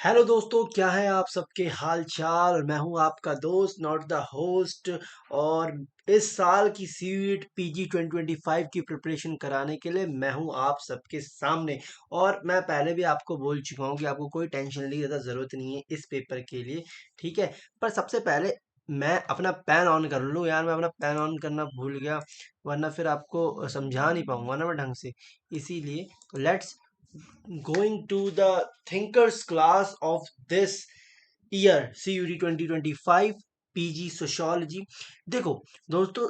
Hello दोस्तों, क्या है आप सबके हाल चाल। मैं हूं आपका दोस्त नॉट द होस्ट। और इस साल की सीयूईटी पीजी 2025 की प्रिपरेशन कराने के लिए मैं हूं आप सबके सामने। और मैं पहले भी आपको बोल चुका हूं कि आपको कोई टेंशन लेने की ज़्यादा ज़रूरत नहीं है इस पेपर के लिए। ठीक है। पर सबसे पहले मैं अपना पैन ऑन कर लूँ यार, मैं अपना पैन ऑन करना भूल गया, वरना फिर आपको समझा नहीं पाऊंगा ना मैं ढंग से। इसीलिए let's going to the thinkers class of this year CUT 2025 PG sociology. देखो दोस्तों,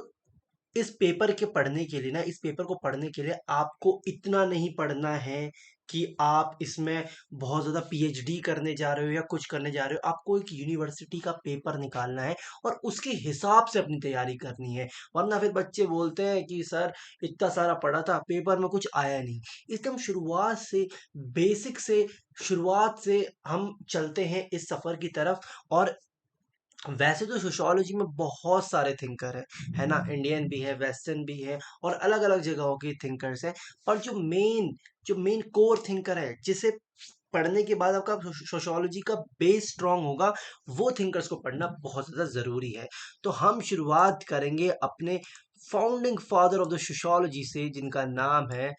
इस पेपर के पढ़ने के लिए ना, इस पेपर को पढ़ने के लिए आपको इतना नहीं पढ़ना है कि आप इसमें बहुत ज़्यादा पीएचडी करने जा रहे हो या कुछ करने जा रहे हो। आपको एक यूनिवर्सिटी का पेपर निकालना है और उसके हिसाब से अपनी तैयारी करनी है। वरना फिर बच्चे बोलते हैं कि सर इतना सारा पढ़ा था, पेपर में कुछ आया नहीं। इसलिए हम शुरुआत से, बेसिक से, शुरुआत से हम चलते हैं इस सफ़र की तरफ। और वैसे तो सोशियोलॉजी में बहुत सारे थिंकर है ना, इंडियन भी है, वेस्टर्न भी है, और अलग अलग जगहों के थिंकर्स हैं। पर जो मेन कोर थिंकर है, जिसे पढ़ने के बाद आपका सोशियोलॉजी का बेस स्ट्रांग होगा, वो थिंकर्स को पढ़ना बहुत ज़्यादा ज़रूरी है। तो हम शुरुआत करेंगे अपने founding father of the sociology से, जिनका नाम है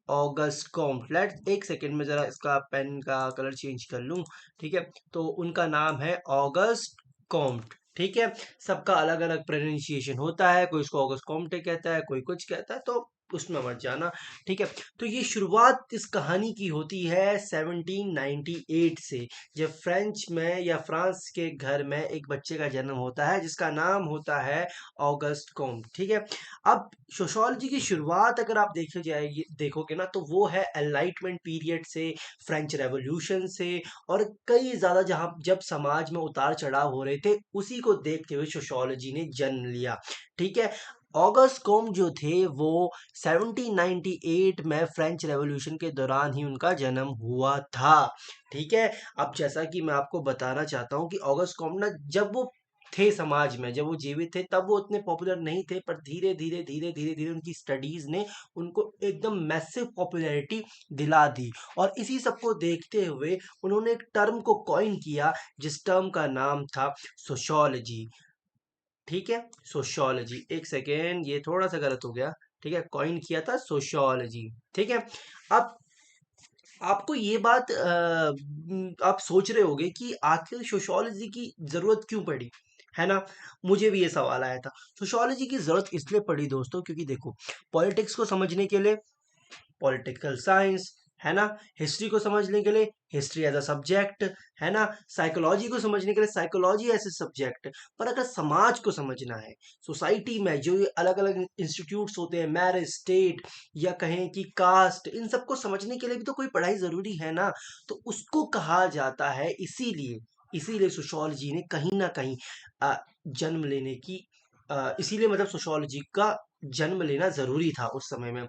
ऑगस्ट कॉम्ट। लेट्स एक सेकेंड में ज़रा इसका पेन का कलर चेंज कर लूँ। ठीक है। तो उनका नाम है ऑगस्ट कॉम्ट। ठीक है। सबका अलग अलग प्रोनाउंसिएशन होता है, कोई इसको ऑगस्ट कॉम्टे कहता है, कोई कुछ कहता है, तो उसमें मत जाना। ठीक है। तो ये शुरुआत इस कहानी की होती है 1798 से, जब फ्रेंच में या फ्रांस के घर में एक बच्चे का जन्म होता है जिसका नाम होता है ऑगस्ट कॉम्ट। ठीक है। अब सोशियोलॉजी की शुरुआत अगर आप देखे जाएगी, देखोगे ना, तो वो है एनलाइटमेंट पीरियड से, फ्रेंच रेवोल्यूशन से, और कई ज़्यादा जहाँ जब समाज में उतार चढ़ाव हो रहे थे, उसी को देखते हुए सोशियोलॉजी ने जन्म लिया। ठीक है। ऑगस्ट कॉम जो थे वो 1798 में फ्रेंच रेवोल्यूशन के दौरान ही उनका जन्म हुआ था। ठीक है। अब जैसा कि मैं आपको बताना चाहता हूँ कि ऑगस्ट कॉम ना, जब वो थे समाज में, जब वो जीवित थे, तब वो उतने पॉपुलर नहीं थे, पर धीरे धीरे धीरे धीरे धीरे उनकी स्टडीज ने उनको एकदम मैसिव पॉपुलैरिटी दिला दी। और इसी सब को देखते हुए उन्होंने एक टर्म को कॉइन किया, जिस टर्म का नाम था सोशियोलॉजी। ठीक है। सोशियोलॉजी, एक सेकेंड, ये थोड़ा सा गलत हो गया। ठीक है, कॉइन किया था सोशियोलॉजी। ठीक है। अब आपको ये बात आप सोच रहे होगे कि आखिर सोशियोलॉजी की जरूरत क्यों पड़ी, है ना। मुझे भी ये सवाल आया था। सोशियोलॉजी की जरूरत इसलिए पड़ी दोस्तों, क्योंकि देखो, पॉलिटिक्स को समझने के लिए पॉलिटिकल साइंस, है ना, हिस्ट्री को समझने के लिए हिस्ट्री एज अ सब्जेक्ट, है ना, साइकोलॉजी को समझने के लिए साइकोलॉजी एज ए सब्जेक्ट। पर अगर समाज को समझना है, सोसाइटी में जो ये अलग अलग इंस्टीट्यूट्स होते हैं, मैरिज, स्टेट, या कहें कि कास्ट, इन सबको समझने के लिए भी तो कोई पढ़ाई जरूरी है ना। तो उसको कहा जाता है, इसीलिए इसीलिए सोशियोलॉजी ने कहीं ना कहीं अ, जन्म लेने की इसीलिए मतलब सोशियोलॉजी का जन्म लेना जरूरी था उस समय में।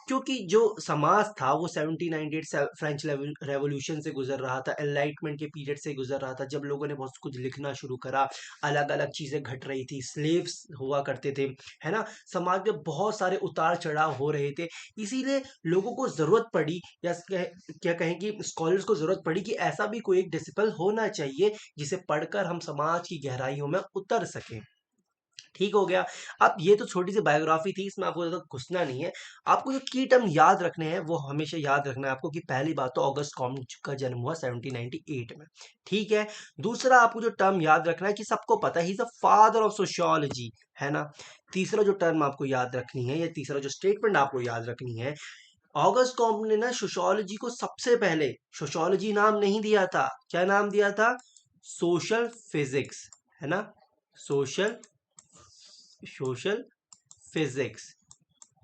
क्योंकि जो समाज था वो 1798 फ्रेंच रेवोल्यूशन से गुजर रहा था, एनलाइटमेंट के पीरियड से गुजर रहा था, जब लोगों ने बहुत कुछ लिखना शुरू करा, अलग अलग चीजें घट रही थी, स्लेव्स हुआ करते थे, है ना, समाज में बहुत सारे उतार चढ़ाव हो रहे थे। इसीलिए लोगों को जरूरत पड़ी, या क्या कहें कि स्कॉलर्स को जरूरत पड़ी कि ऐसा भी कोई एक डिसिपल होना चाहिए जिसे पढ़कर हम समाज की गहराइयों में उतर सकें। ठीक हो गया। अब ये तो छोटी सी बायोग्राफी थी, इसमें आपको ज़्यादा घुसना नहीं है। आपको जो की टर्म याद रखने हैं वो हमेशा याद रखना है आपको, कि पहली बात तो ऑगस्ट कॉम्ट का जन्म हुआ 1798 में। ठीक है। दूसरा आपको जो टर्म याद रखना है, कि सबको पता है he is the father of sociology, है ना। तीसरा जो टर्म आपको याद रखनी है, या तीसरा जो स्टेटमेंट आपको याद रखनी है, ऑगस्ट कॉम्ट ने ना सोशियोलॉजी को सबसे पहले सोशियोलॉजी नाम नहीं दिया था। क्या नाम दिया था? सोशल फिजिक्स, है ना। Social social physics.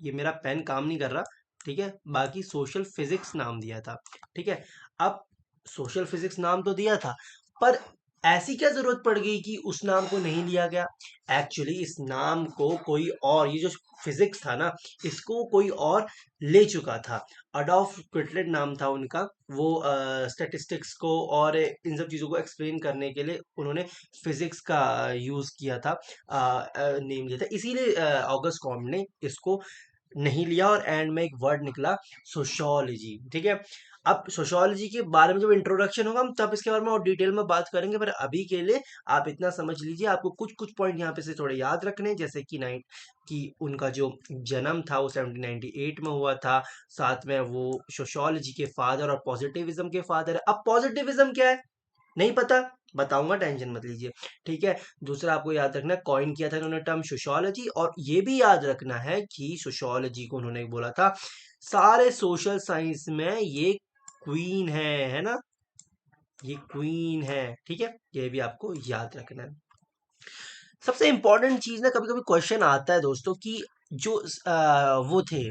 ये मेरा पेन काम नहीं कर रहा। ठीक है। बाकी सोशल फिजिक्स नाम दिया था। ठीक है। अब सोशल फिजिक्स नाम तो दिया था, पर ऐसी क्या जरूरत पड़ गई कि उस नाम को नहीं लिया गया? एक्चुअली इस नाम को कोई और, ये जो फिजिक्स था ना, इसको कोई और ले चुका था। अडॉल्फ क्विटलेट नाम था उनका। वो स्टैटिस्टिक्स को और इन सब चीज़ों को एक्सप्लेन करने के लिए उन्होंने फिजिक्स का यूज़ किया था, नेम लिया था। इसीलिए ऑगस्ट कॉम्ट ने इसको नहीं लिया और एंड में एक वर्ड निकला सोशोलॉजी। ठीक है, अब सोशोलॉजी के बारे में जब इंट्रोडक्शन होगा हम तब इसके बारे में और डिटेल में बात करेंगे, पर अभी के लिए आप इतना समझ लीजिए, आपको कुछ कुछ पॉइंट यहाँ पे से थोड़े याद रखने हैं, जैसे कि कि उनका जो जन्म था वो 1798 में हुआ था। साथ में वो सोशोलॉजी के फादर और पॉजिटिविज्म के फादर है। अब पॉजिटिविज्म क्या है नहीं पता, बताऊंगा, टेंशन मत लीजिए। ठीक है, दूसरा आपको याद रखना है, कॉइन किया था इन्होंने टर्म सोशियोलॉजी, और ये भी याद रखना है कि सोशियोलॉजी को उन्होंने बोला था सारे सोशल साइंस में ये क्वीन है ना, ये क्वीन है। ठीक है, ये भी आपको याद रखना है। सबसे इंपॉर्टेंट चीज ना, कभी कभी क्वेश्चन आता है दोस्तों कि जो वो थे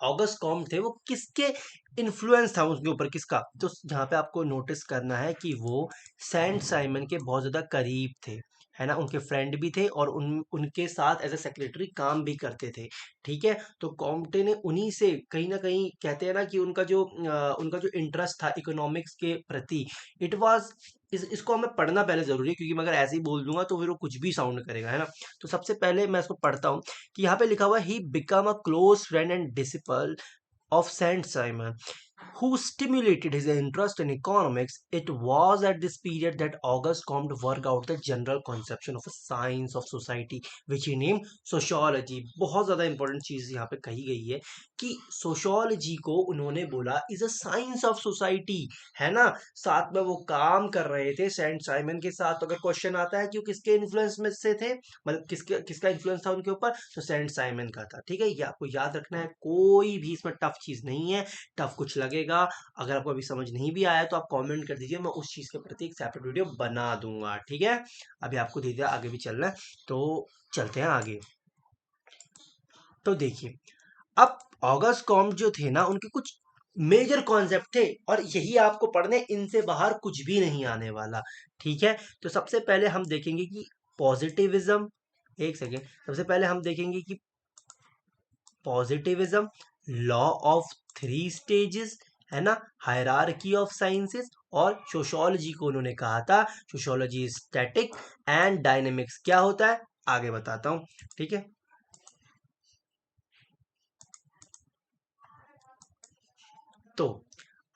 ऑगस्ट कॉम्ट थे, वो किसके इन्फ्लुएंस था उनके ऊपर, किसका, तो जहाँ पे आपको नोटिस करना है कि वो सेंट साइमन के बहुत ज्यादा करीब थे, है ना, उनके फ्रेंड भी थे और उनके साथ एज ए सेक्रेटरी काम भी करते थे। ठीक है, तो कॉम्टे ने उन्हीं से कहीं ना कहीं, कहते हैं ना कि उनका जो इंटरेस्ट था इकोनॉमिक्स के प्रति, इट वाज इसको हमें पढ़ना पहले जरूरी है, क्योंकि मैं अगर ऐसे ही बोल दूंगा तो फिर वो कुछ भी साउंड करेगा, है ना। तो सबसे पहले मैं इसको पढ़ता हूँ कि यहाँ पे लिखा हुआ he become a close friend and disciple of Saint Simon, who stimulated his interest in economics. It was at this period that Auguste Comte worked out the general conception of a science of society, which he named sociology. बहुत ज़्यादा important चीज़ यहाँ पे कही गई है कि sociology को उन्होंने बोला is a science of society, है ना। साथ में वो काम कर रहे थे सेंट साइमन के साथ। तो अगर क्वेश्चन आता है कि वो किसके इन्फ्लुएंस में से थे, मतलब किसका इन्फ्लुएंस था उनके ऊपर, तो सेंट साइमन का था। ठीक है, ये आपको याद रखना है, कोई भी इसमें टफ चीज नहीं है। टफ कुछ लगेगा, अगर आपको अभी समझ नहीं भी आया तो आप कमेंट कर दीजिए, मैं उस चीज के प्रति एक सेपरेट वीडियो बना दूंगा। ठीक है, अभी आपको धीरे धीरे आगे भी चलना है, तो चलते हैं आगे। तो देखिए, अब ऑगस्ट कॉम्ट जो थे ना, उनके कुछ मेजर कॉन्सेप्ट थे और यही आपको पढ़ने, इनसे बाहर कुछ भी नहीं आने वाला। ठीक है, तो सबसे पहले हम देखेंगे कि पॉजिटिविज्म, एक सेकेंड, सबसे पहले हम देखेंगे कि positivism, law of three stages, है ना, हायरार्की ऑफ साइंसेस, और सोशियोलॉजी को उन्होंने कहा था सोशियोलॉजी स्टैटिक एंड डायनेमिक्स। क्या होता है आगे बताता हूं। ठीक है, तो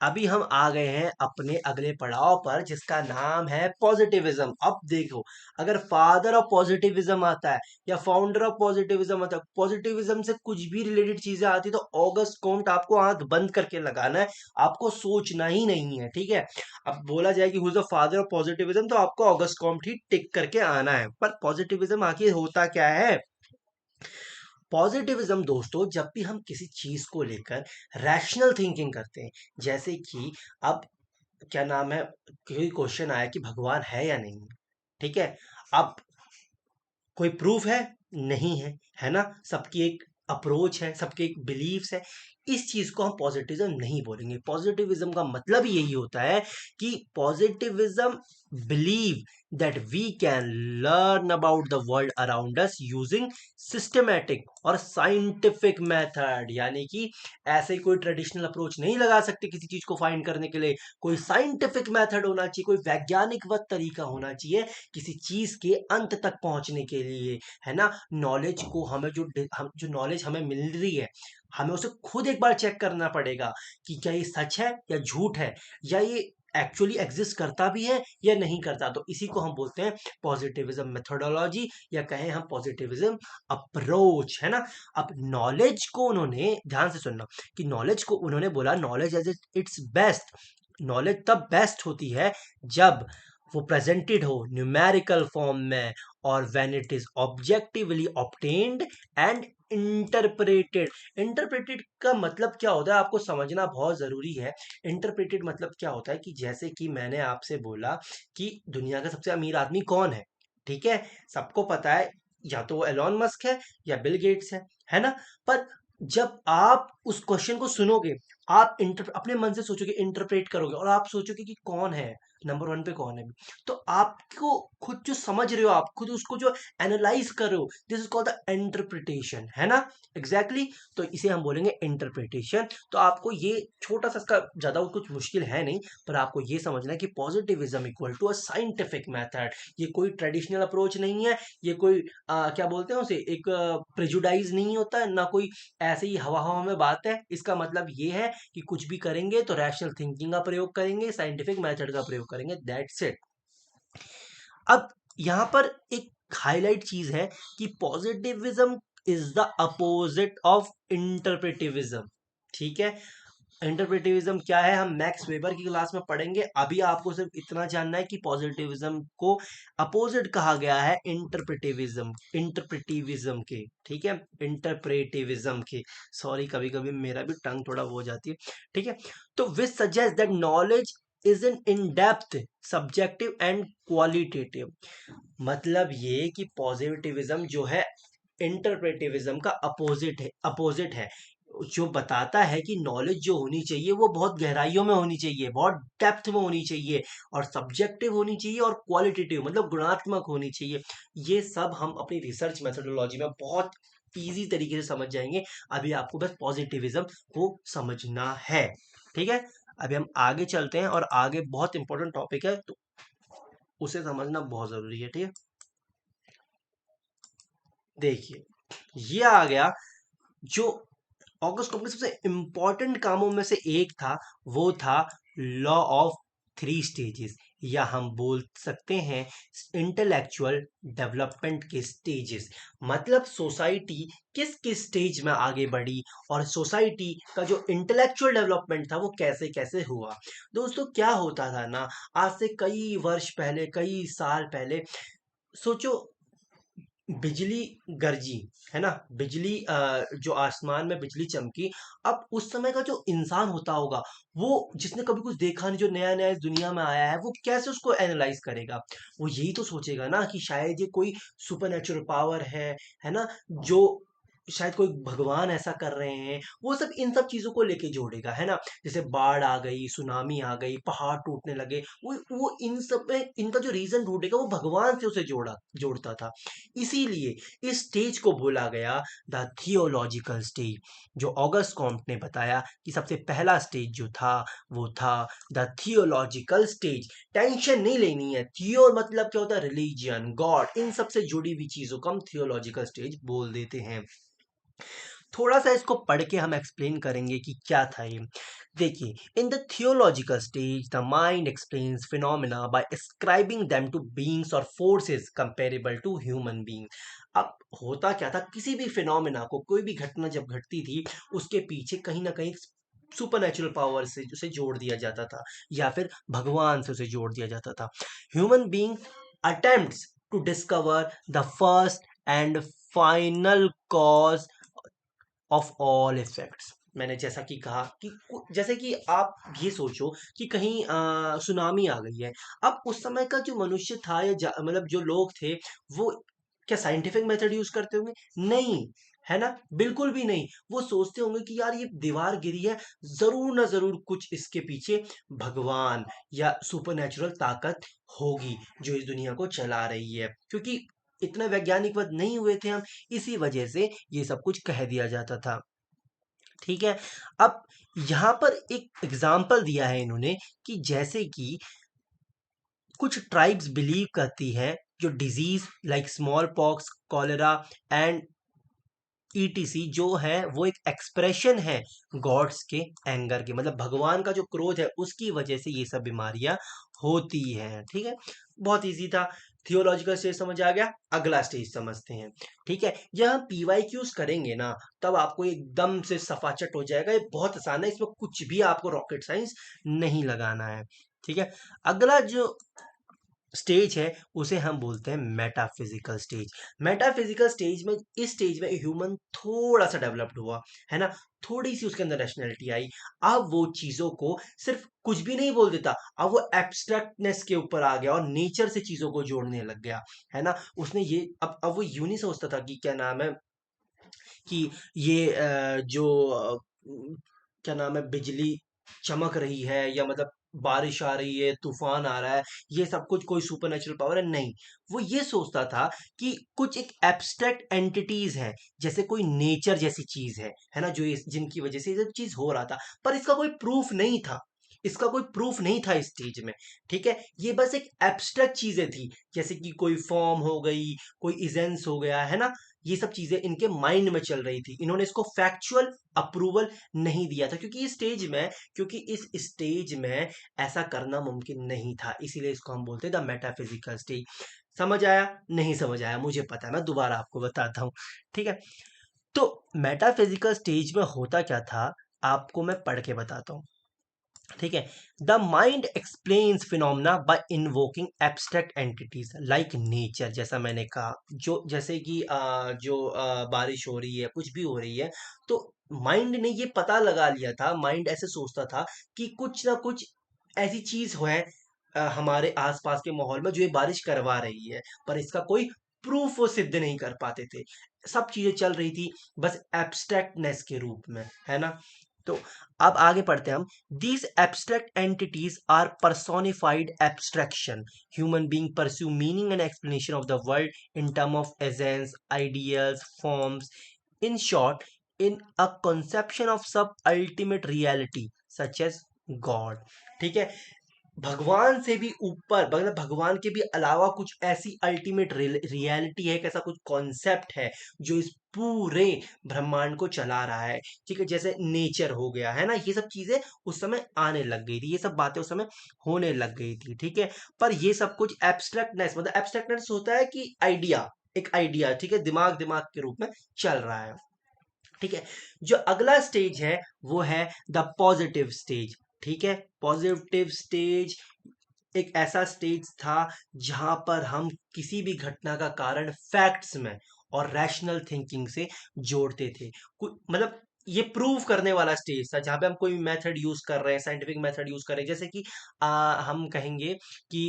अभी हम आ गए हैं अपने अगले पड़ाव पर, जिसका नाम है पॉजिटिविज्म। अब देखो, अगर फादर ऑफ पॉजिटिविज्म आता है या फाउंडर ऑफ पॉजिटिविज्म आता है, पॉजिटिविज्म से कुछ भी रिलेटेड चीजें आती, तो ऑगस्ट कॉम्ट आपको आंख बंद करके लगाना है, आपको सोचना ही नहीं है। ठीक है, अब बोला जाए कि who is the father of positivism, तो आपको ऑगस्ट कॉम्ट ही टिक करके आना है। पर पॉजिटिविज्म आखिर होता क्या है? पॉजिटिविज्म दोस्तों, जब भी हम किसी चीज को लेकर रैशनल थिंकिंग करते हैं, जैसे कि अब क्या नाम है, कोई क्वेश्चन आया कि भगवान है या नहीं, ठीक है, अब कोई प्रूफ है नहीं है, है ना, सबकी एक अप्रोच है, सबके एक बिलीव्स है, इस चीज को हम पॉजिटिविज्म नहीं बोलेंगे। पॉजिटिविज्म का मतलब यही होता है कि positivism believe that we can learn about the world around us using systematic और साइंटिफिक मेथड, यानी कि ऐसे कोई ट्रेडिशनल अप्रोच नहीं लगा सकते किसी चीज को फाइंड करने के लिए, कोई साइंटिफिक मेथड होना चाहिए, कोई वैज्ञानिक वत तरीका होना चाहिए किसी चीज के अंत तक पहुंचने के लिए, है ना। नॉलेज को हमें जो नॉलेज हमें मिल रही है, हमें उसे खुद एक बार चेक करना पड़ेगा कि क्या ये सच है या झूठ है, या ये एक्चुअली एग्जिस्ट करता भी है या नहीं करता। तो इसी को हम बोलते हैं पॉजिटिविज्म मेथोडोलॉजी, या कहें हम पॉजिटिविज्म अप्रोच, है ना। अब नॉलेज को उन्होंने, ध्यान से सुनना, कि नॉलेज को उन्होंने बोला knowledge as its best, knowledge तब बेस्ट होती है जब वो प्रेजेंटेड हो न्यूमेरिकल फॉर्म में, और when it is objectively obtained and interpreted. Interpreted का मतलब क्या होता है आपको समझना बहुत जरूरी है। इंटरप्रेटेड मतलब क्या होता है कि जैसे कि मैंने आपसे बोला कि दुनिया का सबसे अमीर आदमी कौन है, ठीक है, सबको पता है, या तो वो एलॉन मस्क है या बिल गेट्स है ना। पर जब आप उस क्वेश्चन को सुनोगे, आप अपने मन से सोचोगे, इंटरप्रेट करोगे और आप सोचोगे कि कौन है नंबर वन पे, कौन है। तो आपको खुद जो समझ रहे हो, आप खुद उसको जो एनालाइज कर रहे हो, this is called the interpretation, है ना। एग्जैक्टली exactly, तो इसे हम बोलेंगे इंटरप्रिटेशन। तो आपको ये छोटा सा, इसका ज्यादा कुछ मुश्किल है नहीं, पर आपको ये समझना है कि positivism equal to a scientific method. ये कोई ट्रेडिशनल अप्रोच नहीं है, ये कोई क्या बोलते हैं उसे, एक प्रेजुडाइज नहीं होता है ना, कोई ऐसे ही हवा हवा में बात है। इसका मतलब ये है कि कुछ भी करेंगे तो रैशनल थिंकिंग का प्रयोग करेंगे, साइंटिफिक मेथड का प्रयोग करेंगे, दैट्स इट। अब यहां पर एक हाईलाइट चीज है कि positivism is the opposite of interpretivism. ठीक है, इंटरप्रेटिविज्म क्या है, हम मैक्स वेबर की क्लास में पढ़ेंगे। अभी आपको सिर्फ इतना जानना है कि पॉजिटिविज्म को अपोजिट कहा गया है इंटरप्रेटिविज्म के। ठीक है, इंटरप्रेटिविज्म के, सॉरी कभी कभी मेरा भी टंग थोड़ा वो हो जाती है। ठीक है, तो विच suggest that knowledge is in depth, subjective and qualitative. मतलब ये कि पॉजिटिविज्म जो है इंटरप्रेटिविज्म का अपोजिट है, जो बताता है कि नॉलेज जो होनी चाहिए वो बहुत गहराइयों में होनी चाहिए, बहुत डेप्थ में होनी चाहिए, और सब्जेक्टिव होनी चाहिए, और क्वालिटेटिव मतलब गुणात्मक होनी चाहिए। ये सब हम अपनी रिसर्च मेथोडोलॉजी में बहुत इजी तरीके से समझ जाएंगे। अभी आपको बस पॉजिटिविज्म को समझना है। ठीक है, अभी हम आगे चलते हैं, और आगे बहुत इंपॉर्टेंट टॉपिक है, तो उसे समझना बहुत जरूरी है। ठीक है, देखिए ये आ गया जो ऑगस्ट कॉम्प्लेक्स सबसे इंपॉर्टेंट कामों में से एक था, वो था लॉ ऑफ थ्री स्टेजेस, या हम बोल सकते हैं इंटेलेक्चुअल डेवलपमेंट के स्टेजेस। मतलब सोसाइटी किस किस स्टेज में आगे बढ़ी, और सोसाइटी का जो इंटेलेक्चुअल डेवलपमेंट था वो कैसे कैसे हुआ। दोस्तों क्या होता था ना, आज से कई वर्ष पहले, कई साल पहले, सोचो बिजली गरजी, है ना, बिजली जो आसमान में बिजली चमकी। अब उस समय का जो इंसान होता होगा, वो जिसने कभी कुछ देखा नहीं, जो नया नया इस दुनिया में आया है, वो कैसे उसको एनालाइज करेगा। वो यही तो सोचेगा ना कि शायद ये कोई सुपर नेचुरल पावर है ना, जो शायद कोई भगवान ऐसा कर रहे हैं। वो सब इन सब चीजों को लेके जोड़ेगा, है ना। जैसे बाढ़ आ गई, सुनामी आ गई, पहाड़ टूटने लगे, वो इन सब में इनका जो रीजन ढूंढेगा वो भगवान से उसे जोड़ता था। इसीलिए इस स्टेज को बोला गया द थियोलॉजिकल स्टेज। जो ऑगस्ट कॉम्ट ने बताया कि सबसे पहला स्टेज जो था वो था द थियोलॉजिकल स्टेज। टेंशन नहीं लेनी है, थियो मतलब क्या होता है, रिलीजियन, गॉड, इन सब से जुड़ी हुई चीजों को हम थियोलॉजिकल स्टेज बोल देते हैं। थोड़ा सा इसको पढ़ के हम एक्सप्लेन करेंगे कि क्या था ये। देखिए, in the theological stage the mind explains phenomena by ascribing them to beings और forces comparable to human being. अब होता क्या था, किसी भी फिनोमेना को, कोई भी घटना जब घटती थी, उसके पीछे कहीं ना कहीं सुपर नेचुरल पावर से उसे जोड़ दिया जाता था, या फिर भगवान से उसे जोड़ दिया जाता था। Human being attempts to discover the first and final cause of all effects. मैंने जैसा कि कहा कि जैसे कि आप ये सोचो कि कहीं सुनामी आ गई है। अब उस समय का जो मनुष्य था, या मतलब जो लोग थे, वो क्या साइंटिफिक मेथड यूज करते होंगे? नहीं, है ना, बिल्कुल भी नहीं। वो सोचते होंगे कि यार ये दीवार गिरी है, जरूर ना जरूर कुछ इसके पीछे भगवान या सुपरनेचुरल ताकत होगी जो इस दुनिया को चला रही है, क्योंकि इतने वैज्ञानिकवद नहीं हुए थे हम, इसी वजह से ये सब कुछ कह दिया जाता था। ठीक है, अब यहां पर एक एग्जाम्पल दिया है इन्होंने कि जैसे कि कुछ ट्राइब्स बिलीव करती है जो disease like small pox, cholera and etc जो है वो एक एक्सप्रेशन है गॉड्स के एंगर के, मतलब भगवान का जो क्रोध है उसकी वजह से ये सब बीमारियां होती हैं। ठीक है, बहुत इजी था। थियोलॉजिकल स्टेज समझ आ गया, अगला स्टेज समझते हैं। ठीक है, जब हम पीवाईक्यूज करेंगे ना, तब आपको एकदम से सफाचट हो जाएगा। ये बहुत आसान है, इसमें कुछ भी आपको रॉकेट साइंस नहीं लगाना है। ठीक है, अगला जो स्टेज है उसे हम बोलते हैं मेटाफिजिकल स्टेज। मेटाफिजिकल स्टेज में, इस स्टेज में ह्यूमन थोड़ा सा डेवलप्ड हुआ, है ना, थोड़ी सी उसके अंदर रैशनैलिटी आई। अब वो चीजों को सिर्फ कुछ भी नहीं बोल देता, अब वो एब्स्ट्रैक्टनेस के ऊपर आ गया और नेचर से चीजों को जोड़ने लग गया, है ना। उसने ये अब वो यूं नहीं सोचता था कि क्या नाम है, कि ये जो क्या नाम है, बिजली चमक रही है, या मतलब बारिश आ रही है, तूफान आ रहा है, ये सब कुछ कोई सुपर नेचुरल पावर है, नहीं। वो ये सोचता था कि कुछ एक एब्स्ट्रैक्ट एंटिटीज है, जैसे कोई नेचर जैसी चीज है ना, जो जिनकी वजह से ये सब चीज हो रहा था, पर इसका कोई प्रूफ नहीं था। इसका कोई प्रूफ नहीं था इस स्टेज में। ठीक है, ये बस एक एब्स्ट्रैक्ट चीजें थी, जैसे कि कोई फॉर्म हो गई, कोई इजेंस हो गया, है ना। ये सब चीजें इनके माइंड में चल रही थी, इन्होंने इसको फैक्चुअल अप्रूवल नहीं दिया था, क्योंकि इस स्टेज में ऐसा करना मुमकिन नहीं था, इसीलिए इसको हम बोलते हैं द मेटाफिजिकल स्टेज। समझ आया? नहीं समझ आया मुझे पता है, मैं दोबारा आपको बताता हूँ। ठीक है, तो मेटाफिजिकल स्टेज में होता क्या था, आपको मैं पढ़ के बताता हूँ। ठीक है, the mind explains phenomena by invoking abstract entities like nature, जैसा मैंने कहा, जो जैसे कि बारिश हो रही है, कुछ भी हो रही है, तो माइंड ने ये पता लगा लिया था, माइंड ऐसे सोचता था कि कुछ ना कुछ ऐसी चीज है हमारे आसपास के माहौल में जो ये बारिश करवा रही है, पर इसका कोई प्रूफ वो सिद्ध नहीं कर पाते थे। सब चीजें चल रही थी बस एब्स्ट्रैक्टनेस के रूप में, है ना। तो अब आगे पढ़ते हैं हम। These abstract entities are personified abstraction. Human being pursue meaning and explanation of the world in terms of essence, ideals, forms. In short, in a conception of some ultimate reality, such as God. ठीक है, भगवान से भी ऊपर, मतलब भगवान के भी अलावा कुछ ऐसी अल्टीमेट रियलिटी है, एक ऐसा कुछ कॉन्सेप्ट है जो इस पूरे ब्रह्मांड को चला रहा है। ठीक है, जैसे नेचर हो गया, है ना, ये सब चीजें उस समय आने लग गई थी, ये सब बातें उस समय होने लग गई थी। ठीक है, पर ये सब कुछ एब्स्ट्रैक्टनेस, मतलब एब्स्ट्रैक्टनेस होता है कि आइडिया, एक आइडिया, ठीक है, दिमाग दिमाग के रूप में चल रहा है। ठीक है, जो अगला स्टेज है वो है द पॉजिटिव स्टेज। ठीक है, पॉजिटिव स्टेज एक ऐसा स्टेज था जहां पर हम किसी भी घटना का कारण फैक्ट्स में और रैशनल थिंकिंग से जोड़ते थे। मतलब ये प्रूव करने वाला स्टेज था, जहां पे हम कोई मेथड यूज कर रहे हैं, साइंटिफिक मेथड यूज कर रहे हैं, जैसे कि हम कहेंगे कि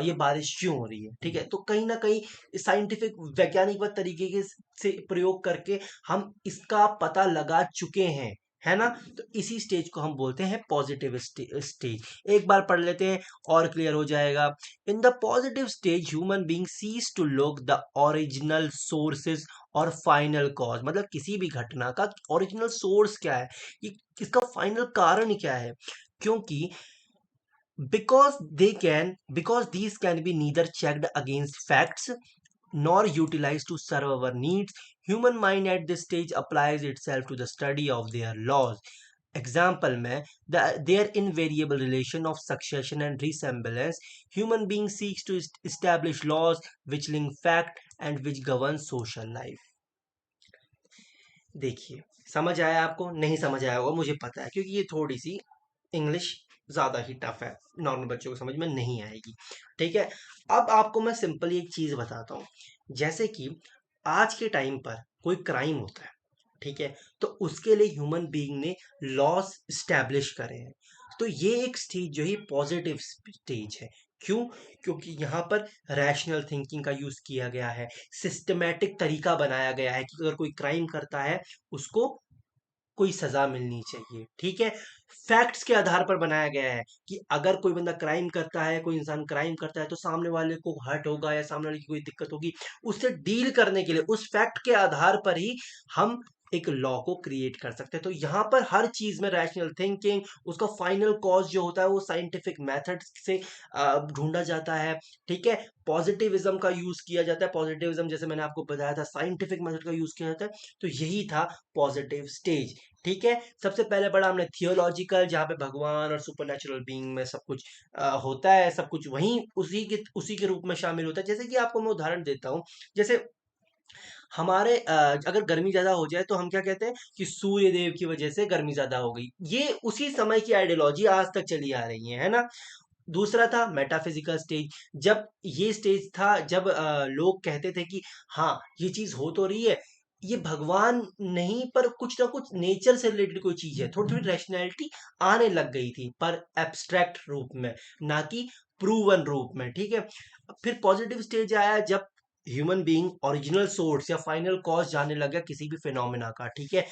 ये बारिश क्यों हो रही है। ठीक है, तो कहीं ना कहीं साइंटिफिक वैज्ञानिक तरीके से प्रयोग करके हम इसका पता लगा चुके हैं, है ना। तो इसी स्टेज को हम बोलते हैं पॉजिटिव स्टेज। एक बार पढ़ लेते हैं और क्लियर हो जाएगा। In the positive stage human being cease to look the original sources और फाइनल कॉज, मतलब किसी भी घटना का ओरिजिनल सोर्स क्या है, ये इसका फाइनल कारण क्या है। क्योंकि because these can be neither checked against facts nor utilized to serve our needs, human mind at this stage applies itself to the study of their laws. Example में their invariable relation of succession and resemblance, human being seeks to establish laws which link fact and which govern social life. देखिए, समझ आया आपको? नहीं समझ आया होगा मुझे पता है, क्योंकि ये थोड़ी सी इंग्लिश ज़्यादा ही टफ है, नॉर्मल बच्चों को समझ में नहीं आएगी। ठीक है, अब आपको मैं सिंपली एक चीज़ बताता हूँ। जैसे कि आज के टाइम पर कोई क्राइम होता है, ठीक है, तो उसके लिए ह्यूमन बीइंग ने लॉस स्टैब्लिश करे हैं। तो ये एक स्टेज जो है पॉजिटिव स्टेज है। क्यों? क्योंकि यहाँ पर रैशनल थिंकिंग का यूज किया गया है, सिस्टमैटिक तरीका बनाया गया है कि अगर कोई क्राइम करता है उसको कोई सजा मिलनी चाहिए। ठीक है, फैक्ट्स के आधार पर बनाया गया है कि अगर कोई बंदा क्राइम करता है, कोई इंसान क्राइम करता है, तो सामने वाले को हर्ट होगा या सामने वाले की कोई दिक्कत होगी, उससे डील करने के लिए उस फैक्ट के आधार पर ही हम एक लॉ को क्रिएट कर सकते हैं। तो यहाँ पर हर चीज में रैशनल थिंकिंग, उसका फाइनल कॉज जो होता है वो साइंटिफिक मेथड से ढूंढा जाता है। ठीक है, पॉजिटिविज्म का यूज किया जाता है, पॉजिटिविज्म जैसे मैंने आपको बताया था साइंटिफिक मेथड का यूज किया जाता है। तो यही था पॉजिटिव स्टेज। ठीक है, सबसे पहले पढ़ा हमने थियोलॉजिकल, जहाँ पे भगवान और सुपरनेचुरल बीइंग में सब कुछ होता है, सब कुछ वहीं उसी के रूप में शामिल होता है। जैसे कि आपको मैं उदाहरण देता हूँ, जैसे हमारे अगर गर्मी ज्यादा हो जाए तो हम क्या कहते हैं कि सूर्य देव की वजह से गर्मी ज्यादा हो गई। ये उसी समय की आइडियोलॉजी आज तक चली आ रही है ना। दूसरा था मेटाफिजिकल स्टेज। जब ये स्टेज था जब लोग कहते थे कि हाँ ये चीज हो तो रही है, ये भगवान नहीं पर कुछ ना कुछ नेचर से रिलेटेड कोई चीज है, थोड़ी थोड़ी रैशनैलिटी आने लग गई थी, पर एब्स्ट्रैक्ट रूप में, ना कि प्रूवन रूप में। ठीक है, फिर पॉजिटिव स्टेज आया जब ह्यूमन बीइंग ओरिजिनल सोर्स या फाइनल कॉज जानने लग गया किसी भी फिनोमेना का, ठीक है,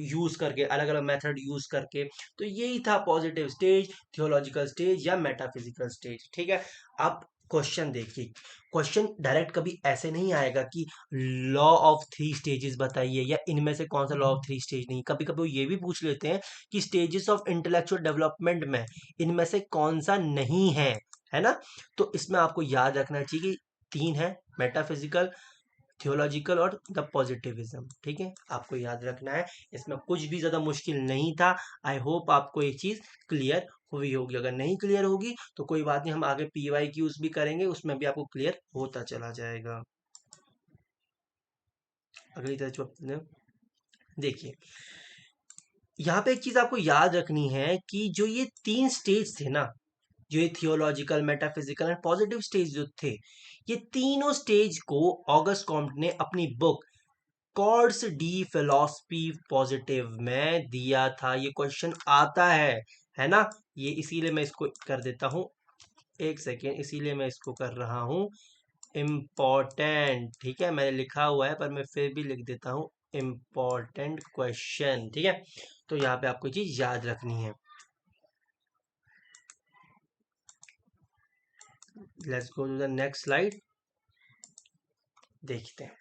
यूज करके, अलग अलग मेथड यूज करके। तो यही था पॉजिटिव स्टेज, थियोलॉजिकल स्टेज या मेटाफिजिकल स्टेज, ठीक है। अब क्वेश्चन देखिए, क्वेश्चन डायरेक्ट कभी ऐसे नहीं आएगा कि लॉ ऑफ थ्री स्टेजेस बताइए या इनमें से कौन सा लॉ ऑफ थ्री स्टेज नहीं। कभी कभी वो ये भी पूछ लेते हैं कि स्टेजेस ऑफ इंटेलेक्चुअल डेवलपमेंट में इनमें से कौन सा नहीं है ना। तो इसमें आपको याद रखना चाहिए कि तीन है, मेटाफिजिकल, थियोलॉजिकल और द पॉजिटिविज्म, ठीक है, आपको याद रखना है। इसमें कुछ भी ज्यादा मुश्किल नहीं था। आई होप आपको एक चीज क्लियर हुई होगी। अगर नहीं क्लियर होगी तो कोई बात नहीं, हम आगे पीवाई क्यूज भी करेंगे, उसमें भी आपको क्लियर होता चला जाएगा। अगली तरफ देखिए, यहाँ पे एक चीज आपको याद रखनी है कि जो ये तीन स्टेज थे ना, जो ये theological, metaphysical and positive stage जो थे, ये तीनों स्टेज को ऑगस्ट कॉम्ट ने अपनी book Cours de philosophie positive में दिया था। ये क्वेश्चन आता है ना। ये इसीलिए मैं इसको कर देता हूँ, एक सेकेंड, इसीलिए मैं इसको कर रहा हूँ इम्पोर्टेंट, ठीक है, मैंने लिखा हुआ है पर मैं फिर भी लिख देता हूँ इम्पोर्टेंट क्वेश्चन, ठीक है। तो यहाँ पे आपको चीज याद रखनी है। Let's go to the next slide, देखते हैं।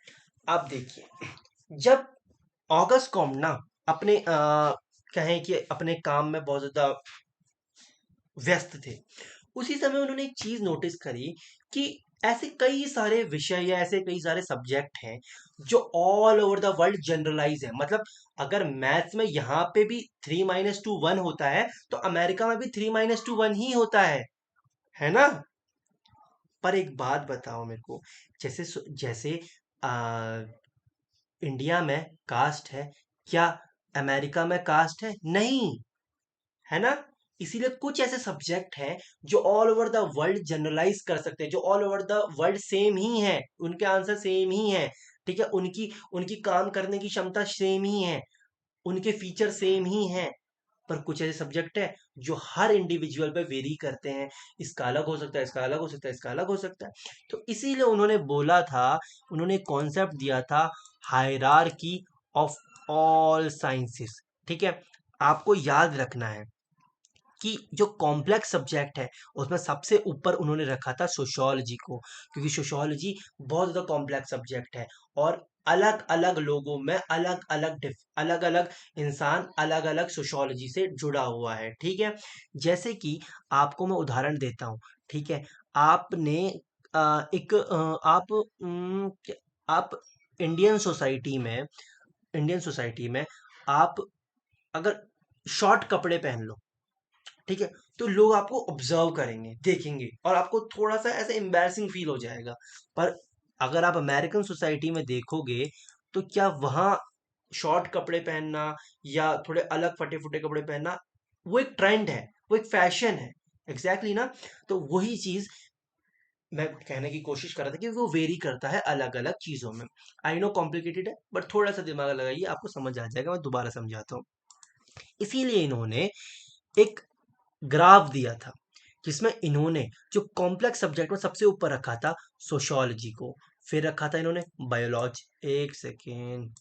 अब देखिए, जब ऑगस्ट कॉम्ट ना अपने कहें कि अपने काम में बहुत ज्यादा व्यस्त थे, उसी समय उन्होंने एक चीज नोटिस करी कि ऐसे कई सारे विषय या ऐसे कई सारे सब्जेक्ट हैं जो all over the world generalise है। मतलब अगर मैथ्स में यहाँ पे भी 3 - 2 1 होता है तो अमेरिका में भी 3 - 2 1 ही होता है ना। पर एक बात बताओ मेरे को, जैसे जैसे आ, इंडिया में कास्ट है, क्या अमेरिका में कास्ट है? नहीं, है ना। इसीलिए कुछ ऐसे सब्जेक्ट हैं जो all over the world generalize कर सकते हैं, जो all over the world same ही है, उनके आंसर सेम ही है, ठीक है, उनकी उनकी काम करने की क्षमता सेम ही है, उनके फीचर सेम ही हैं। पर कुछ ऐसे सब्जेक्ट है जो हर इंडिविजुअल पे वेरी करते हैं, इसका अलग हो सकता है, इसका अलग हो सकता है, इसका अलग हो सकता है। तो इसीलिए उन्होंने बोला था, उन्होंने कॉन्सेप्ट दिया था, हायरार्की ऑफ ऑल साइंसेस, ठीक है। आपको याद रखना है कि जो कॉम्प्लेक्स सब्जेक्ट है उसमें सबसे ऊपर उन्होंने रखा था सोशियोलॉजी को, क्योंकि सोशियोलॉजी बहुत ज़्यादा कॉम्प्लेक्स सब्जेक्ट है और अलग अलग लोगों में अलग अलग इंसान अलग अलग सोशियोलॉजी से जुड़ा हुआ है, ठीक है। जैसे कि आपको मैं उदाहरण देता हूँ, ठीक है। आपने एक आप इंडियन सोसाइटी में, इंडियन सोसाइटी में आप अगर शॉर्ट कपड़े पहन लो, ठीक है, तो लोग आपको ऑब्जर्व करेंगे, देखेंगे और आपको थोड़ा सा ऐसे एम्बैरसिंग फील हो जाएगा। पर अगर आप अमेरिकन सोसाइटी में देखोगे तो क्या वहाँ शॉर्ट कपड़े पहनना या थोड़े अलग फटे फुटे कपड़े पहनना वो एक ट्रेंड है, वो एक फैशन है, एग्जैक्टली ना। तो वही चीज मैं कहने की कोशिश कर रहा था कि वो वेरी करता है अलग अलग चीजों में। आई नो कॉम्प्लिकेटेड है बट थोड़ा सा दिमाग लगाइए, आपको समझ आ जाएगा, मैं दोबारा समझाता हूँ। इसीलिए इन्होंने एक ग्राफ दिया था जिसमें इन्होंने जो कॉम्प्लेक्स सब्जेक्ट में सबसे ऊपर रखा था सोशियोलॉजी को, फिर रखा था इन्होंने बायोलॉजी, एक सेकेंड,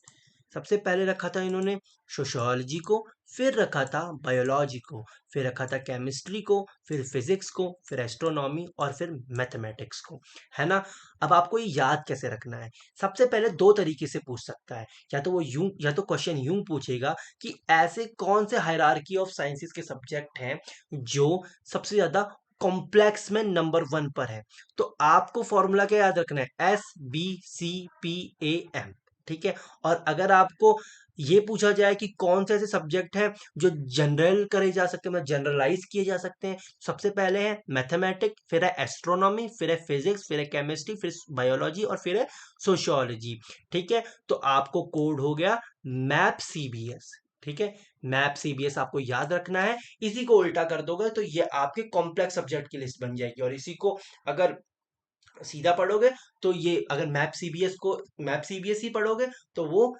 सबसे पहले रखा था इन्होंने सोशियोलॉजी को, फिर रखा था बायोलॉजी को, फिर रखा था केमिस्ट्री को, फिर फिजिक्स को, फिर एस्ट्रोनॉमी और फिर मैथमेटिक्स को, है ना। अब आपको ये याद कैसे रखना है? सबसे पहले दो तरीके से पूछ सकता है, या तो वो यूं, या तो क्वेश्चन यूं पूछेगा कि ऐसे कौन से हायरार्की ऑफ साइंसेस के सब्जेक्ट हैं जो सबसे ज्यादा कॉम्प्लेक्स में नंबर 1 पर है। तो आपको फॉर्मूला क्या याद रखना है? SBCPAM, ठीक है। और अगर आपको ये पूछा जाए कि कौन से ऐसे सब्जेक्ट हैं जो जनरल करे जा सकते हैं, मतलब जनरलाइज किए जा सकते हैं, सबसे पहले है मैथमेटिक्स, फिर है एस्ट्रोनॉमी, फिर है फिजिक्स, फिर है केमिस्ट्री, फिर बायोलॉजी और फिर है सोशियोलॉजी, ठीक है। तो आपको कोड हो गया मैप CBS, ठीक है। मैप CBS आपको याद रखना है। इसी को उल्टा कर दोगे तो ये आपके कॉम्प्लेक्स सब्जेक्ट की लिस्ट बन जाएगी, और इसी को अगर सीधा पढ़ोगे तो ये, अगर मैप सीबीएसई पढ़ोगे तो वो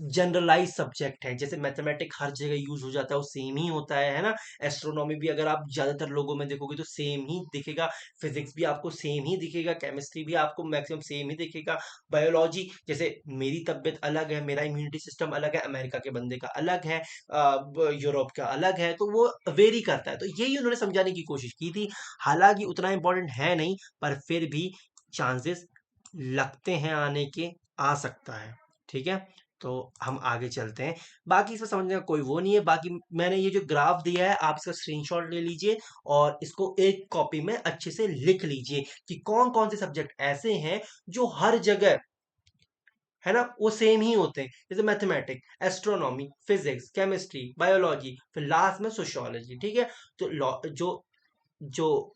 जनरलाइज सब्जेक्ट है। जैसे मैथमेटिक हर जगह यूज हो जाता है, वो सेम ही होता है ना। एस्ट्रोनॉमी भी अगर आप ज्यादातर लोगों में देखोगे तो सेम ही दिखेगा, फिजिक्स भी आपको सेम ही दिखेगा, केमिस्ट्री भी आपको मैक्सिमम सेम ही दिखेगा। बायोलॉजी, जैसे मेरी तबीयत अलग है, मेरा इम्यूनिटी सिस्टम अलग है, अमेरिका के बंदे का अलग है, यूरोप का अलग है, तो वो वेरी करता है। तो यही उन्होंने समझाने की कोशिश की थी। हालांकि उतना इंपॉर्टेंट है नहीं, पर फिर भी चांसेस लगते हैं आने के, आ सकता है। ठीक है, तो हम आगे चलते हैं। बाकी इसमें समझने का कोई वो नहीं है। बाकी मैंने ये जो ग्राफ दिया है, आप इसका स्क्रीनशॉट ले लीजिए और इसको एक कॉपी में अच्छे से लिख लीजिए कि कौन कौन से सब्जेक्ट ऐसे हैं जो हर जगह, है ना, वो सेम ही होते हैं। जैसे mathematics, astronomy, physics, chemistry, biology, फिर लास्ट में सोशियोलॉजी। ठीक है, तो जो जो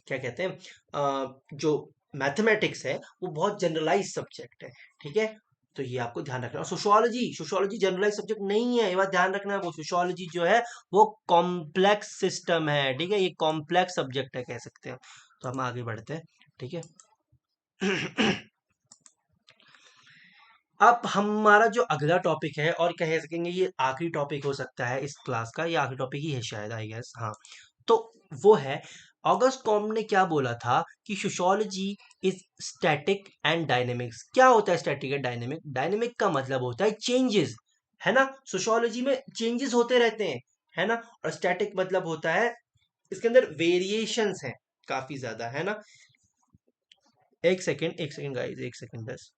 क्या कहते हैं, जो मैथमेटिक्स है वो बहुत जनरलाइज सब्जेक्ट है। ठीक है, तो ये आपको ध्यान रखना। और सोशियोलॉजी, सोशियोलॉजी जनरलाइज सब्जेक्ट नहीं है, ये बात ध्यान रखना। वो सोशियोलॉजी जो है वो कॉम्प्लेक्स सिस्टम है। ठीक है, ये कॉम्प्लेक्स सब्जेक्ट है, कह सकते हैं। तो हम आगे बढ़ते हैं। ठीक है। अब हमारा जो अगला टॉपिक है, और कह सकेंगे ये आखिरी टॉपिक हो सकता है इस क्लास का, ये आखिरी टॉपिक ही है शायद, आई गेस, हाँ। तो वो है, ऑगस्ट कॉम्ट ने क्या बोला था कि sociology is static and dynamics. क्या होता है स्टैटिक एंड डायनेमिक? डायनेमिक का मतलब होता है चेंजेस, है ना। सोशियोलॉजी में चेंजेस होते रहते हैं, है ना। और स्टैटिक मतलब होता है इसके अंदर वेरिएशंस हैं काफी ज्यादा, है ना। एक सेकेंड गाइस, एक सेकेंड बस।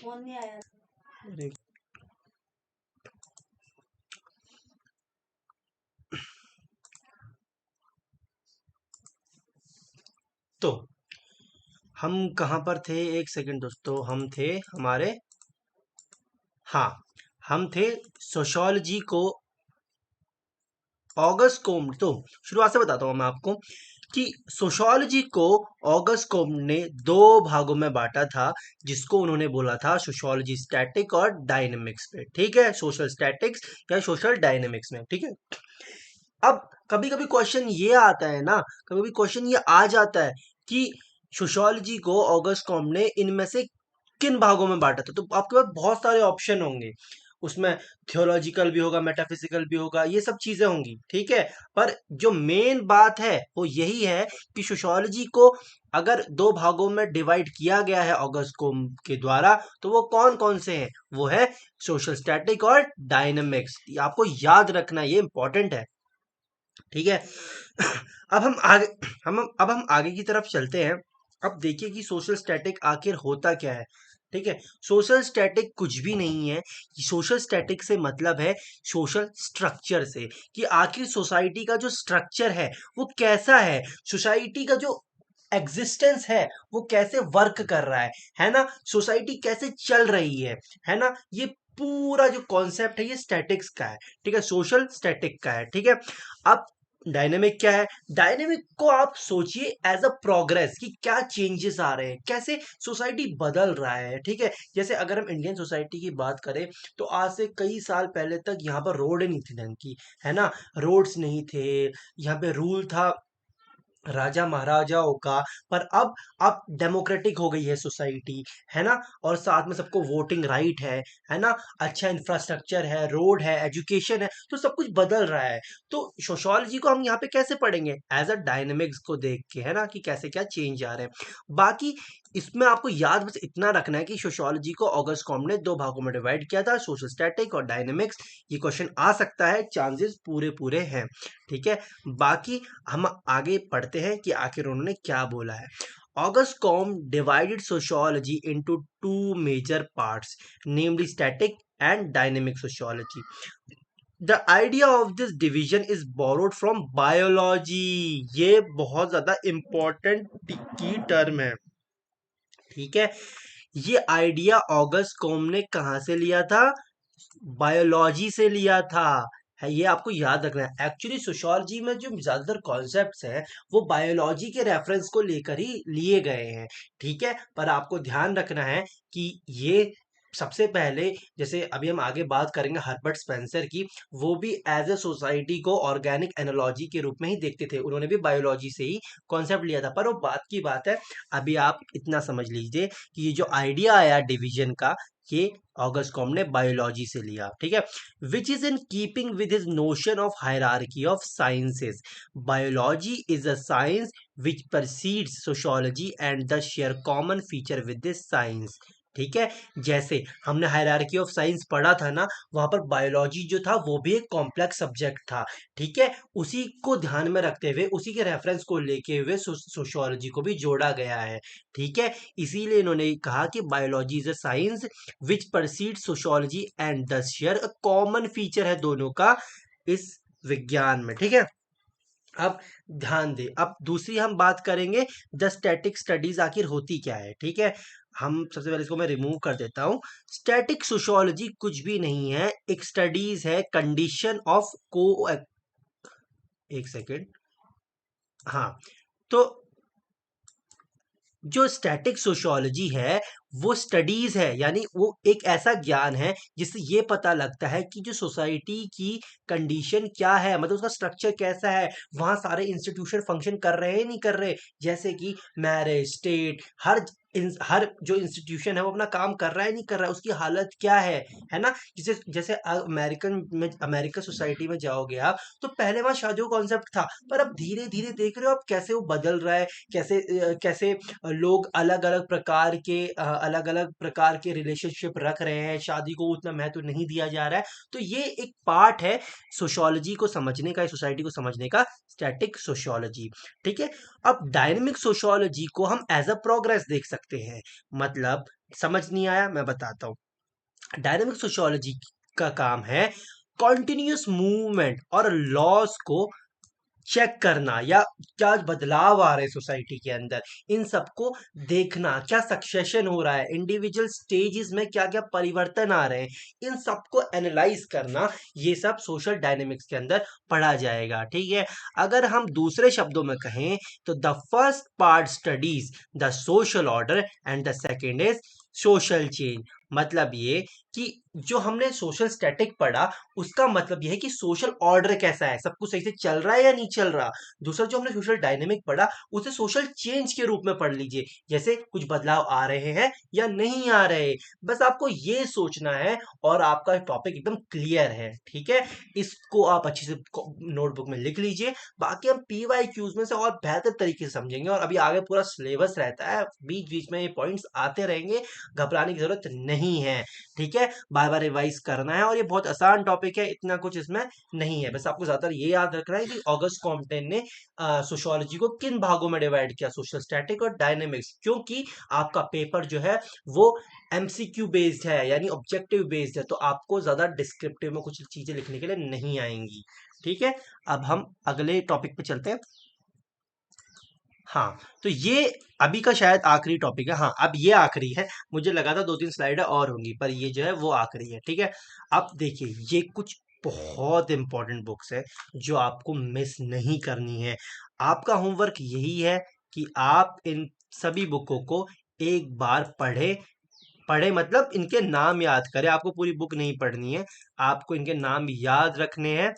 फोन नहीं आया। अरे, तो हम कहाँ पर थे? एक सेकंड दोस्तों, हम थे हमारे, हाँ, हम थे सोशियोलॉजी को, ऑगस्ट कोम्ब। तो शुरुआत से बताता हूँ मैं आपको कि सोशियोलॉजी को ऑगस्ट कोम्ब ने दो भागों में बांटा था, जिसको उन्होंने बोला था सोशियोलॉजी स्टैटिक और डायनेमिक्स पे। ठीक है, सोशल स्टैटिक्स या सोशल डायनेमिक्स में। ठीक है, अब कभी कभी क्वेश्चन ये आता है ना, कभी कभी क्वेश्चन ये आ जाता है कि सोशियोलॉजी को ऑगस्ट कॉम्ब ने इनमें से किन भागों में बांटा था। तो आपके पास बहुत सारे ऑप्शन होंगे, उसमें थियोलॉजिकल भी होगा, मेटाफिजिकल भी होगा, ये सब चीजें होंगी। ठीक है, पर जो मेन बात है वो यही है कि सोशियोलॉजी को अगर दो भागों में डिवाइड किया गया है ऑगस्ट कॉम्ब के द्वारा, तो वो कौन कौन से हैं? वो है सोशल स्टैटिक और डायनेमिक्स। आपको याद रखना, ये इंपॉर्टेंट है। ठीक है। अब हम आगे, हम आगे की तरफ चलते हैं। अब देखिए कि सोशल स्टैटिक आखिर होता क्या है। ठीक है, सोशल स्टैटिक कुछ भी नहीं है। सोशल स्टैटिक से मतलब है सोशल स्ट्रक्चर से, कि आखिर सोसाइटी का जो स्ट्रक्चर है वो कैसा है, सोसाइटी का जो एग्जिस्टेंस है वो कैसे वर्क कर रहा है ना, सोसाइटी कैसे चल रही है ना। ये पूरा जो कॉन्सेप्ट है ये स्टैटिक्स का है। ठीक है, सोशल स्टैटिक का है। ठीक है, अब डायनेमिक क्या है? डायनेमिक को आप सोचिए एज अ प्रोग्रेस, कि क्या चेंजेस आ रहे हैं, कैसे सोसाइटी बदल रहा है। ठीक है, जैसे अगर हम इंडियन सोसाइटी की बात करें तो आज से कई साल पहले तक यहाँ पर रोड नहीं थी ढंग की, है ना। रोड्स नहीं थे, यहाँ पे रूल था राजा महाराजाओं का। पर अब डेमोक्रेटिक हो गई है सोसाइटी, है ना। और साथ में सबको वोटिंग राइट है ना। अच्छा इंफ्रास्ट्रक्चर है, रोड है, एजुकेशन है, तो सब कुछ बदल रहा है। तो सोशियोलॉजी को हम यहाँ पे कैसे पढ़ेंगे? एज अ डायनेमिक्स को देख के, है ना, कि कैसे क्या चेंज आ रहे हैं। बाकी इसमें आपको याद बस इतना रखना है कि सोशियोलॉजी को ऑगस्ट कॉम्ब ने दो भागों में डिवाइड किया था, सोशल स्टैटिक और डायनेमिक्स। ये क्वेश्चन आ सकता है, चांसेस पूरे पूरे हैं। ठीक है, बाकी हम आगे पढ़ते हैं कि आखिर उन्होंने क्या बोला है। August Combe divided sociology into two major parts, namely static and dynamic sociology. The idea of this division is borrowed from biology. ये बहुत ज्यादा इंपॉर्टेंट की टर्म है। ठीक है, ये आइडिया ऑगस्ट कॉम्ब ने कहाँ से लिया था? बायोलॉजी से लिया था, है, ये आपको याद रखना है। एक्चुअली सोशियोलॉजी में जो ज्यादातर कॉन्सेप्ट्स हैं वो बायोलॉजी के रेफरेंस को लेकर ही लिए गए हैं, ठीक है। पर आपको ध्यान रखना है कि ये सबसे पहले, जैसे अभी हम आगे बात करेंगे हर्बर्ट स्पेंसर की, वो भी एज ए सोसाइटी को ऑर्गेनिक एनालॉजी के रूप में ही देखते थे, उन्होंने भी बायोलॉजी से ही कॉन्सेप्ट लिया था। पर वो बात की बात है, अभी आप इतना समझ लीजिए कि ये जो आइडिया आया डिवीजन का, ये ऑगस्ट कॉम ने बायोलॉजी से लिया, ठीक है। Which is in keeping with his notion of hierarchy of sciences. Biology is a science which precedes sociology and the share common feature with this science, ठीक है। जैसे हमने हायरार्की ऑफ साइंस पढ़ा था ना, वहां पर बायोलॉजी जो था वो भी एक कॉम्प्लेक्स सब्जेक्ट था, ठीक है। उसी को ध्यान में रखते हुए, उसी के रेफरेंस को लेके हुए सोशियोलॉजी को भी जोड़ा गया है, ठीक है। इसीलिए इन्होंने कहा कि biology is a science which precede sociology and the share a common feature है दोनों का इस विज्ञान में, ठीक है। अब ध्यान दे, अब दूसरी हम बात करेंगे द स्टैटिक स्टडीज आखिर होती क्या है, ठीक है। हम सबसे पहले इसको मैं रिमूव कर देता हूं। स्टैटिक सोशियोलॉजी कुछ भी नहीं है, एक स्टडीज है कंडीशन ऑफ को, एक सेकेंड, हाँ। तो जो स्टैटिक सोशियोलॉजी है वो स्टडीज है, यानी वो एक ऐसा ज्ञान है जिससे ये पता लगता है कि जो सोसाइटी की कंडीशन क्या है, मतलब उसका स्ट्रक्चर कैसा है, वहाँ सारे इंस्टीट्यूशन फंक्शन कर रहे हैं नहीं कर रहे, जैसे कि मैरिज, स्टेट, हर जो इंस्टीट्यूशन है वो अपना काम कर रहा है नहीं कर रहा है, उसकी हालत क्या है ना। जैसे जैसे अमेरिकन सोसाइटी में जाओगे आप, तो पहले वहाँ शादियों कॉन्सेप्ट था, पर अब धीरे धीरे देख रहे हो आप कैसे वो बदल रहा है, कैसे लोग अलग अलग प्रकार के रिलेशनशिप रख रहे हैं, शादी को उतना महत्व नहीं दिया जा रहा है। तो ये एक पार्ट है सोशियोलॉजी को समझने का, सोसाइटी को समझने का, स्टैटिक सोशियोलॉजी, ठीक है। अब डायनेमिक सोशियोलॉजी को हम एज अ प्रोग्रेस देख सकते हैं। मतलब समझ नहीं आया, मैं बताता हूँ। डायनेमिक सोशियोलॉजी का काम है कॉन्टिन्यूस मूवमेंट और लॉस को चेक करना, या क्या बदलाव आ रहे हैं सोसाइटी के अंदर, इन सबको देखना, क्या सक्सेशन हो रहा है, इंडिविजुअल स्टेजेस में क्या क्या परिवर्तन आ रहे हैं, इन सबको एनालाइज करना, ये सब सोशल डायनेमिक्स के अंदर पढ़ा जाएगा, ठीक है। अगर हम दूसरे शब्दों में कहें तो the first part studies the social order and the second is social change. मतलब ये कि जो हमने सोशल स्टैटिक पढ़ा, उसका मतलब यह है कि सोशल ऑर्डर कैसा है, सब कुछ सही से चल रहा है या नहीं चल रहा। दूसरा जो हमने सोशल डायनेमिक पढ़ा, उसे सोशल चेंज के रूप में पढ़ लीजिए, जैसे कुछ बदलाव आ रहे हैं या नहीं आ रहे। बस आपको ये सोचना है और आपका टॉपिक एकदम क्लियर है, ठीक है। इसको आप अच्छे से नोटबुक में लिख लीजिए। बाकी हम पीवाई क्यूज में से और बेहतर तरीके से समझेंगे, और अभी आगे पूरा सिलेबस रहता है, बीच बीच में ये पॉइंट्स आते रहेंगे, घबराने की जरूरत नहीं है, ठीक है। बार बार रिवाइज करना है, और ये बहुत आसान टॉपिक है, इतना कुछ इसमें नहीं है। बस आपको ज्यादातर ये याद रखना है कि ऑगस्ट कॉम्पटेन ने सोशियोलॉजी को किन भागों में डिवाइड किया, सोशल स्टैटिक और डायनेमिक्स, क्योंकि आपका पेपर जो है वो एमसीक्यू बेस्ड है, यानी ऑब्जेक्टिव बेस्ड है, तो आपको ज्यादा डिस्क्रिप्टिव में कुछ चीजें लिखने के लिए नहीं आएंगी, ठीक है। अब हम अगले टॉपिक पे चलते हैं। हाँ, तो ये अभी का शायद आखिरी टॉपिक है, हाँ अब ये आखिरी है, मुझे लगा था दो तीन स्लाइड और होंगी, पर ये जो है वो आखिरी है, ठीक है। अब देखिए, ये कुछ बहुत इंपॉर्टेंट बुक्स है जो आपको मिस नहीं करनी है। आपका होमवर्क यही है कि आप इन सभी बुकों को एक बार पढ़े, पढ़े मतलब इनके नाम याद करें, आपको पूरी बुक नहीं पढ़नी है, आपको इनके नाम याद रखने हैं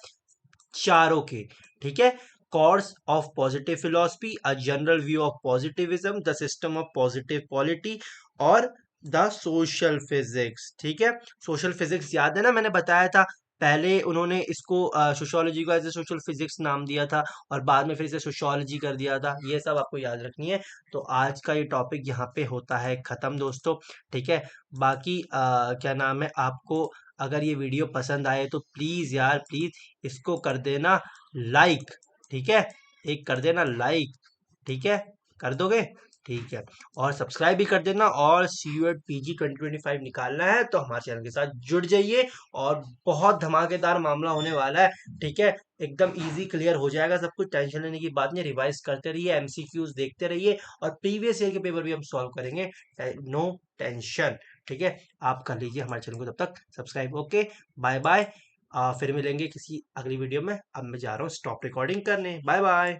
चारों के, ठीक है। Course of positive philosophy, a general view of positivism, the system of positive polity, और द सोशल फिजिक्स, ठीक है। सोशल फिजिक्स याद है ना, मैंने बताया था पहले उन्होंने इसको सोशियोलॉजी को एज ए सोशल फिजिक्स नाम दिया था, और बाद में फिर इसे सोशियोलॉजी कर दिया था, ये सब आपको याद रखनी है। तो आज का ये टॉपिक यहाँ पे होता है खत्म दोस्तों, ठीक है। बाकी क्या नाम है, आपको अगर ये वीडियो पसंद आए तो प्लीज यार प्लीज इसको कर देना लाइक, ठीक है, एक कर देना लाइक, ठीक है, कर दोगे, ठीक है। और सब्सक्राइब भी कर देना, और सीयूएट पीजी 2025 निकालना है तो हमारे चैनल के साथ जुड़ जाइए, और बहुत धमाकेदार मामला होने वाला है, ठीक है। एकदम इजी क्लियर हो जाएगा सब कुछ, टेंशन लेने की बात नहीं, रिवाइज करते रहिए, एमसीक्यूज देखते रहिए, और प्रीवियस ईयर के पेपर भी हम सॉल्व करेंगे, नो टेंशन, ठीक है। आप कर लीजिए हमारे चैनल को तब तक सब्सक्राइब, ओके, बाय बाय, फिर मिलेंगे किसी अगली वीडियो में। अब मैं जा रहा हूँ स्टॉप रिकॉर्डिंग करने। Bye bye.